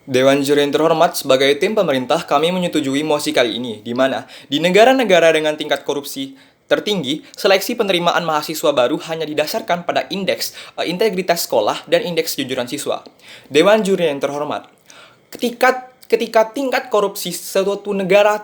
Dewan Juri yang terhormat, sebagai tim pemerintah, kami menyetujui mosi kali ini, di mana di negara-negara dengan tingkat korupsi tertinggi, seleksi penerimaan mahasiswa baru hanya didasarkan pada indeks integritas sekolah dan indeks kejujuran siswa. Dewan Juri yang terhormat, ketika tingkat korupsi suatu negara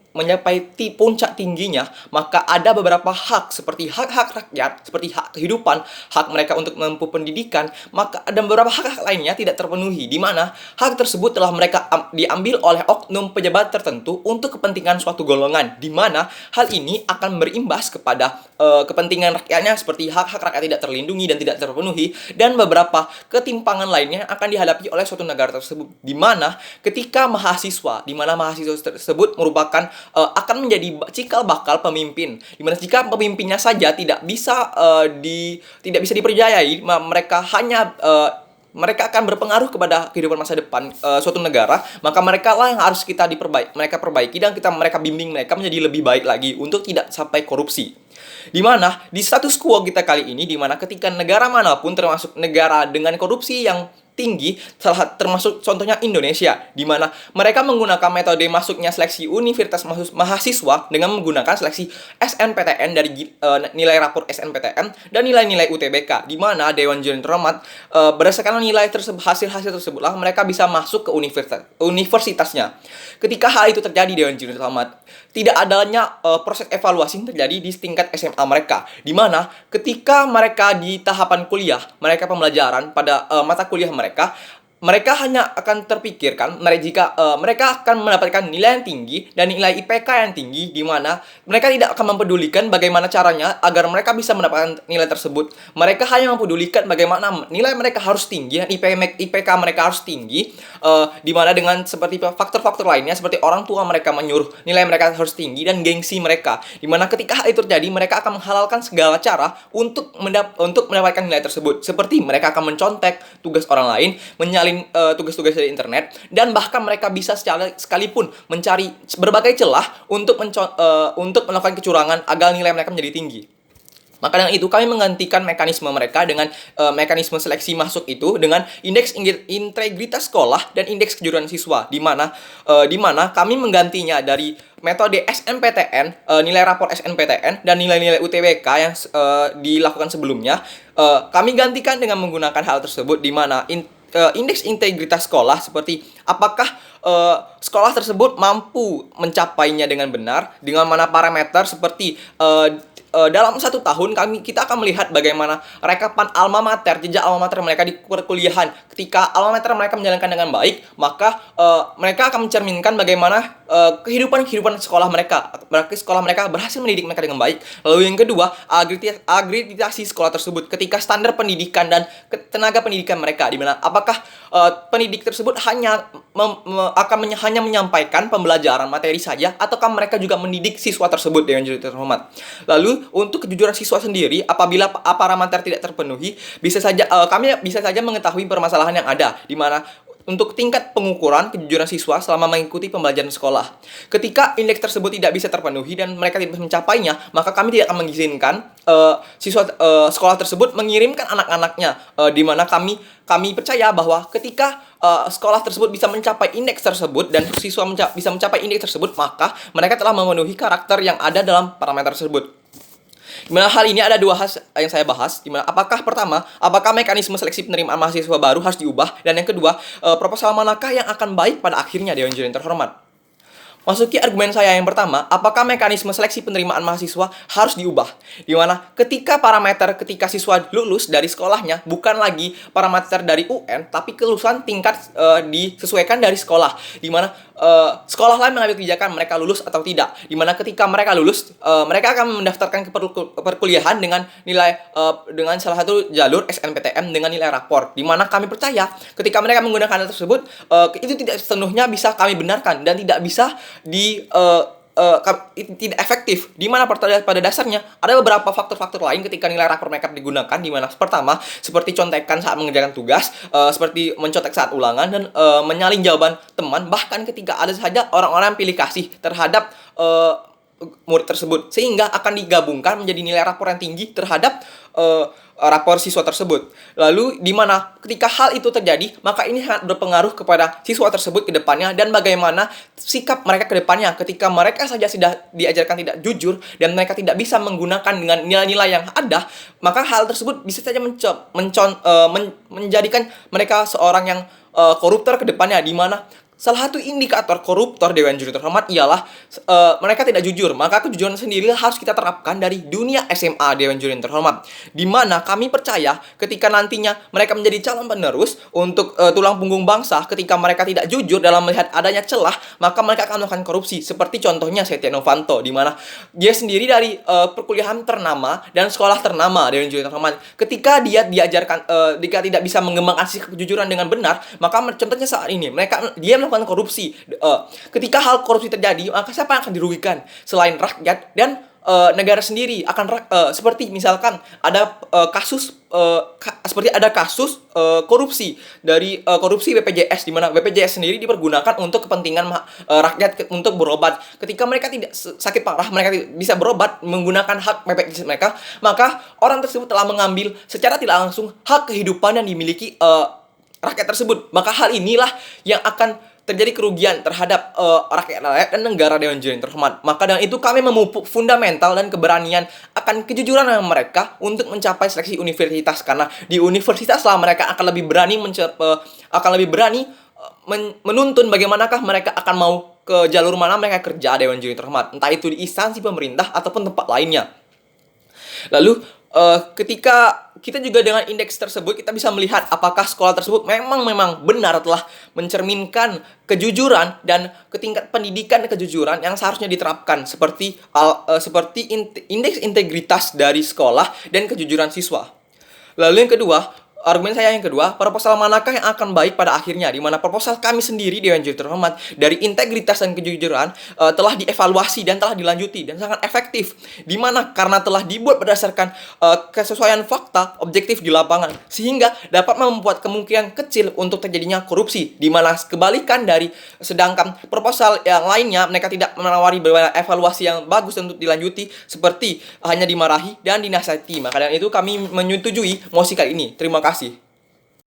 mencapai puncak tingginya, maka ada beberapa hak seperti hak-hak rakyat, seperti hak kehidupan, hak mereka untuk menempuh pendidikan, maka ada beberapa hak-hak lainnya tidak terpenuhi, di mana hak tersebut telah mereka diambil oleh oknum pejabat tertentu untuk kepentingan suatu golongan, di mana hal ini akan berimbas kepada kepentingan rakyatnya seperti hak-hak rakyat tidak terlindungi dan tidak terpenuhi, dan beberapa ketimpangan lainnya akan dihadapi oleh suatu negara tersebut, di mana mahasiswa tersebut merupakan akan menjadi cikal bakal pemimpin, di mana jika pemimpinnya saja tidak bisa dipercayai, mereka akan berpengaruh kepada kehidupan masa depan suatu negara, maka mereka lah yang harus mereka perbaiki, dan mereka bimbing mereka menjadi lebih baik lagi untuk tidak sampai korupsi. Di mana di status quo kita kali ini, di mana ketika negara manapun, termasuk negara dengan korupsi yang tinggi, termasuk contohnya Indonesia, di mana mereka menggunakan metode masuknya seleksi universitas mahasiswa dengan menggunakan seleksi SNPTN dari nilai rapor SNPTN dan nilai-nilai UTBK, di mana Dewan Juri Terhormat berdasarkan nilai hasil-hasil tersebutlah mereka bisa masuk ke universitasnya. Ketika hal itu terjadi, Dewan Juri Terhormat, tidak adanya proses evaluasi yang terjadi di tingkat SMA mereka, di mana ketika mereka di tahapan kuliah, mereka pembelajaran pada mata kuliah mereka hanya akan terpikirkan jika mereka akan mendapatkan nilai yang tinggi dan nilai IPK yang tinggi, di mana mereka tidak akan mempedulikan bagaimana caranya agar mereka bisa mendapatkan nilai tersebut. Mereka hanya mempedulikan bagaimana nilai mereka harus tinggi dan IPK mereka harus tinggi, di mana dengan seperti faktor-faktor lainnya seperti orang tua mereka menyuruh nilai mereka harus tinggi dan gengsi mereka, di mana ketika hal itu terjadi mereka akan menghalalkan segala cara untuk mendapatkan nilai tersebut, seperti mereka akan mencontek tugas orang lain, menyalin tugas-tugas dari internet, dan bahkan mereka bisa sekalipun mencari berbagai celah untuk melakukan kecurangan agar nilai mereka menjadi tinggi. Maka dengan itu kami menggantikan mekanisme mereka dengan mekanisme seleksi masuk itu dengan indeks integritas sekolah dan indeks kejujuran siswa, di mana kami menggantinya dari metode SNPTN, nilai rapor SNPTN dan nilai-nilai UTBK yang dilakukan sebelumnya. Kami gantikan dengan menggunakan hal tersebut, di mana indeks integritas sekolah, seperti apakah sekolah tersebut mampu mencapainya dengan benar, dengan mana parameter seperti dalam 1 tahun kita akan melihat bagaimana rekapan jejak alma mater mereka di perkuliahan. Ketika alma mater mereka menjalankan dengan baik, maka mereka akan mencerminkan bagaimana kehidupan sekolah mereka. Berarti sekolah mereka berhasil mendidik mereka dengan baik. Lalu yang kedua, akreditasi sekolah tersebut. Ketika standar pendidikan dan tenaga pendidikan mereka, di mana apakah pendidik tersebut hanya menyampaikan pembelajaran materi saja, ataukah mereka juga mendidik siswa tersebut dengan juri terhormat. Lalu untuk kejujuran siswa sendiri, apabila parameter tidak terpenuhi, kami bisa saja mengetahui permasalahan yang ada, di mana untuk tingkat pengukuran kejujuran siswa selama mengikuti pembelajaran sekolah. Ketika indeks tersebut tidak bisa terpenuhi dan mereka tidak bisa mencapainya, maka kami tidak akan mengizinkan sekolah tersebut mengirimkan anak-anaknya, di mana kami percaya bahwa ketika sekolah tersebut bisa mencapai indeks tersebut dan siswa bisa mencapai indeks tersebut, maka mereka telah memenuhi karakter yang ada dalam parameter tersebut. Dimana hal ini ada 2 hal yang saya bahas, dimana apakah mekanisme seleksi penerimaan mahasiswa baru harus diubah, dan yang kedua, proposal manakah yang akan baik pada akhirnya, Dewan Juri Terhormat. Masuki argumen saya yang pertama, apakah mekanisme seleksi penerimaan mahasiswa harus diubah? Di mana ketika siswa lulus dari sekolahnya bukan lagi parameter dari UN, tapi kelulusan tingkat disesuaikan dari sekolah. Di mana sekolah lain mengambil kebijakan mereka lulus atau tidak. Di mana ketika mereka lulus, mereka akan mendaftarkan ke perkuliahan dengan dengan salah satu jalur SNPTN dengan nilai rapor. Di mana kami percaya ketika mereka menggunakan hal tersebut, itu tidak sepenuhnya bisa kami benarkan dan tidak bisa tidak efektif, di mana pada dasarnya ada beberapa faktor-faktor lain ketika nilai rapor mereka digunakan, di mana pertama seperti contekan saat mengerjakan tugas, seperti mencontek saat ulangan, dan menyalin jawaban teman, bahkan ketika ada saja orang-orang yang pilih kasih terhadap murid tersebut, sehingga akan digabungkan menjadi nilai rapor yang tinggi terhadap rapor siswa tersebut. Lalu di mana ketika hal itu terjadi, maka ini sangat berpengaruh kepada siswa tersebut ke depannya dan bagaimana sikap mereka ke depannya ketika mereka saja sudah diajarkan tidak jujur dan mereka tidak bisa menggunakan dengan nilai-nilai yang ada, maka hal tersebut bisa saja menjadikan mereka seorang yang koruptor ke depannya, di mana salah satu indikator koruptor Dewan Juri Terhormat ialah mereka tidak jujur. Maka kejujuran sendiri harus kita terapkan dari dunia SMA Dewan Juri Terhormat. Di mana kami percaya ketika nantinya mereka menjadi calon penerus untuk tulang punggung bangsa, ketika mereka tidak jujur dalam melihat adanya celah, maka mereka akan melakukan korupsi. Seperti contohnya Setia Novanto, di mana dia sendiri dari perkuliahan ternama dan sekolah ternama Dewan Juri Terhormat. Ketika dia diajarkan, jika tidak bisa mengembangkan sisi kejujuran dengan benar, maka contohnya saat ini dia melakukan korupsi. Ketika hal korupsi terjadi, maka siapa yang akan dirugikan selain rakyat dan negara sendiri akan seperti misalkan ada kasus korupsi dari korupsi BPJS, di mana BPJS sendiri dipergunakan untuk kepentingan rakyat untuk berobat. Ketika mereka tidak sakit parah, mereka tidak bisa berobat menggunakan hak BPJS mereka, maka orang tersebut telah mengambil secara tidak langsung hak kehidupan yang dimiliki rakyat tersebut. Maka hal inilah yang akan terjadi kerugian terhadap rakyat dan negara Dewan Juri Terhormat. Maka dengan itu kami memupuk fundamental dan keberanian akan kejujuran mereka untuk mencapai seleksi universitas, karena di universitas lah mereka akan lebih berani menuntun bagaimanakah mereka akan mau ke jalur mana mereka kerja Dewan Juri Terhormat, entah itu di instansi pemerintah ataupun tempat lainnya. Lalu ketika kita juga dengan indeks tersebut kita bisa melihat apakah sekolah tersebut memang benar telah mencerminkan kejujuran dan tingkat pendidikan kejujuran yang seharusnya diterapkan, seperti indeks integritas dari sekolah dan kejujuran siswa. Lalu yang kedua, argumen saya yang kedua, proposal manakah yang akan baik pada akhirnya, di mana proposal kami sendiri Dewan Juri Terhormat dari integritas dan kejujuran telah dievaluasi dan telah dilanjuti dan sangat efektif, di mana karena telah dibuat berdasarkan kesesuaian fakta objektif di lapangan, sehingga dapat membuat kemungkinan kecil untuk terjadinya korupsi, di mana kebalikan dari sedangkan proposal yang lainnya mereka tidak menawari evaluasi yang bagus untuk dilanjuti, seperti hanya dimarahi dan dinasihati. Maka dengan itu kami menyetujui mosi kali ini. Terima kasih.